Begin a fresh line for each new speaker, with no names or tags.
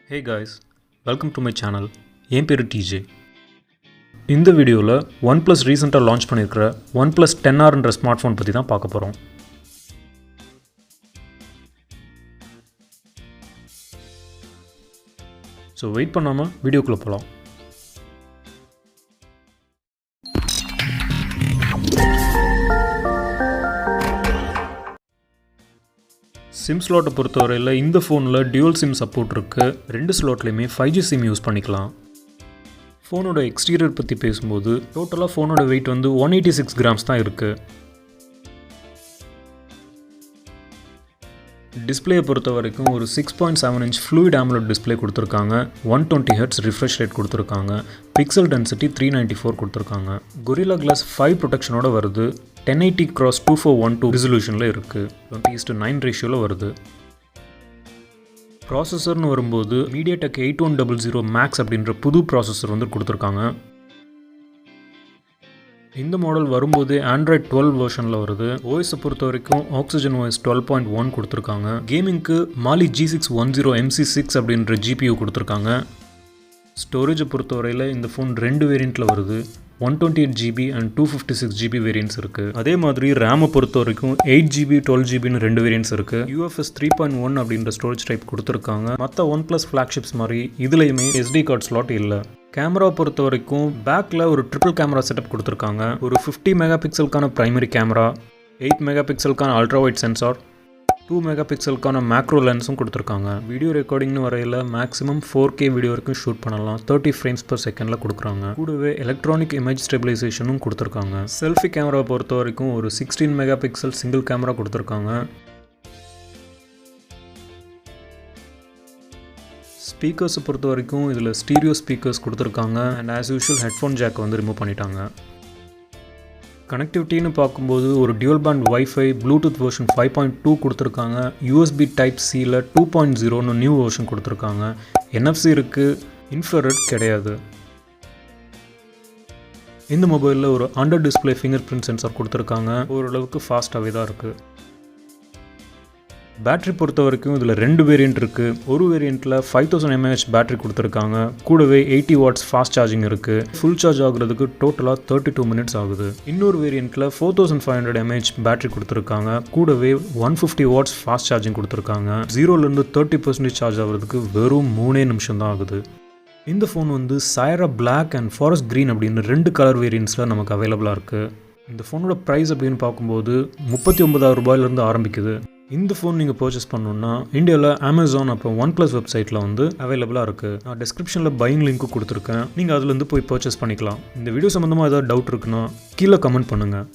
Hey guys, welcome to my channel. என் பேரு TJ. இந்த வீடியோவில் OnePlus ரீசெண்டாக லான்ச் பண்ணியிருக்கிற OnePlus 10R ஸ்மார்ட் ஃபோன் பற்றி தான் பார்க்க போகிறோம். ஸோ வெயிட் பண்ணாமல் வீடியோக்குள்ளே போகலாம். சிம் ஸ்லாட்டை பொறுத்தவரையில் இந்த ஃபோனில் டியூவல் சிம் சப்போர்ட் இருக்குது. ரெண்டு ஸ்லாட்லேயுமே 5G சிம் யூஸ் பண்ணிக்கலாம். ஃபோனோட எக்ஸ்டீரியர் பற்றி பேசும்போது டோட்டலாக ஃபோனோட வெயிட் வந்து 186 கிராம்ஸ் தான் இருக்குது. டிஸ்பிளேயை பொறுத்த வரைக்கும் ஒரு 6.7 inch ஃப்ளூயிட் AMOLED டிஸ்பிளே கொடுத்துருக்காங்க. 120 Hz ரிஃப்ரெஷ் ரேட் கொடுத்துருக்காங்க. பிக்சல் டென்சிட்டி 394 கொடுத்துருக்காங்க. Gorilla Glass 5 ப்ரொடெக்ஷனோட வருது. 1080x2412 ரெசல்யூஷனில் இருக்குது. 20:9 ரேஷியோவில் வருது. ப்ராசஸர்னு வரும்போது MediaTek 8100 Max அப்படின்ற புது ப்ராசஸர் வந்து கொடுத்துருக்காங்க. இந்த மாடல் வரும்போது Android 12 வெர்ஷனில் வருது. ஓஎஸை பொறுத்த வரைக்கும் Oxygen OS 12.1 கொடுத்துருக்காங்க. கேமிங்க்கு Mali G610 MC6 அப்படின்ற GPU கொடுத்துருக்காங்க. ஸ்டோரேஜை பொறுத்தவரையில் இந்த ஃபோன் ரெண்டு வேரியண்ட்டில் வருது. 128GB அண்ட் 256GB வேரியன்ட்ஸ் இருக்குது. அதே மாதிரி ரேமை பொறுத்த வரைக்கும் 8GB 12GBன்னு ரெண்டு வேரியன்ட்ஸ் இருக்குது. UFS 3.1 அப்படின்ற ஸ்டோரேஜ் டைப் கொடுத்துருக்காங்க. மற்ற OnePlus ஃப்ளாக்ஷிப்ஸ் மாதிரி இதுலையுமே SD கார்டு ஸ்லாட் இல்லை. கேமரா பொறுத்த வரைக்கும் பேக்கில் ஒரு ட்ரிபிள் கேமரா செட்டப் கொடுத்துருக்காங்க. ஒரு 50 மெகாபிக்சலுக்கான ப்ரைமரி கேமரா, 8 மெகாபிக்சலுக்கான அல்ட்ரா வைட் சென்சார், 2 மெகாபிக்சலுக்கான மேக்ரோ லென்ஸும் கொடுத்துருக்காங்க. வீடியோ ரெக்கார்டிங்னு வரையில் மேக்ஸிமம் 4K வீடியோ வரைக்கும் ஷூட் பண்ணலாம். 30 frames per second கொடுக்குறாங்க. கூடவே எலக்ட்ரானிக் இமேஜ் ஸ்டெபிலைசேஷனும் கொடுத்துருக்காங்க. செல்ஃபி கேமரா பொறுத்த வரைக்கும் ஒரு 16 மெகாபிக்சல் சிங்கிள் கேமரா கொடுத்துருக்காங்க. ஸ்பீக்கர்ஸை பொறுத்த வரைக்கும் இதில் ஸ்டீரியோ ஸ்பீக்கர்ஸ் கொடுத்துருக்காங்க. And as usual headphone jack வந்து ரிமூவ் பண்ணிட்டாங்க. கனெக்டிவிட்டின்னு பார்க்கும்போது ஒரு dual band WiFi Bluetooth version 5.2 கொடுத்துருக்காங்க. USB Type-Cயில் 2.0ன்னு நியூ வெர்ஷன் கொடுத்துருக்காங்க. NFC இருக்குது, இன்ஃப்ராரெட் கிடையாது. இந்த மொபைலில் ஒரு under display fingerprint sensor கொடுத்துருக்காங்க. ஓரளவுக்கு ஃபாஸ்ட்டாகவே தான் இருக்குது. பேட்டரி பொறுத்த வரைக்கும் இதில் ரெண்டு வேரியண்ட் இருக்குது. ஒரு வேரியண்ட்டில் 5000 mAh பேட்டரி கொடுத்துருக்காங்க. கூடவே 80 watts ஃபாஸ்ட் சார்ஜிங் இருக்குது. ஃபுல் சார்ஜ் ஆகுறதுக்கு டோட்டலாக 32 minutes ஆகுது. இன்னொரு வேரியண்ட்டில் 4500 mAh பேட்டரி கொடுத்துருக்காங்க. கூடவே 150 watts ஃபாஸ்ட் சார்ஜிங் கொடுத்துருக்காங்க. 0லேருந்து 30% சார்ஜ் ஆகிறதுக்கு வெறும் 3 நிமிஷம் தான் ஆகுது. இந்த ஃபோன் வந்து Sierra Black and Forest Green அப்படின்னு ரெண்டு கலர் வேரியண்ட்ஸில் நமக்கு அவைலபிளாக இருக்குது. இந்த ஃபோனோட ப்ரைஸ் அப்படின்னு பார்க்கும்போது 39,000 ரூபாயிலேருந்து ஆரம்பிக்குது. இந்த ஃபோன் நீங்கள் பர்ச்சேஸ் பண்ணணுன்னா இந்தியாவில் Amazon அப்புறம் OnePlus வெப்சைட்டில் வந்து அவைலபிளாக இருக்குது. நான் டிஸ்கிரிப்ஷனில் பையிங் லிங்க்கு கொடுத்துருக்கேன். நீங்கள் அதுலேருந்து போய் பர்ச்சேஸ் பண்ணிக்கலாம். இந்த வீடியோ சம்மந்தமாக ஏதாவது டவுட் இருக்குன்னா கீழே கமெண்ட் பண்ணுங்கள்.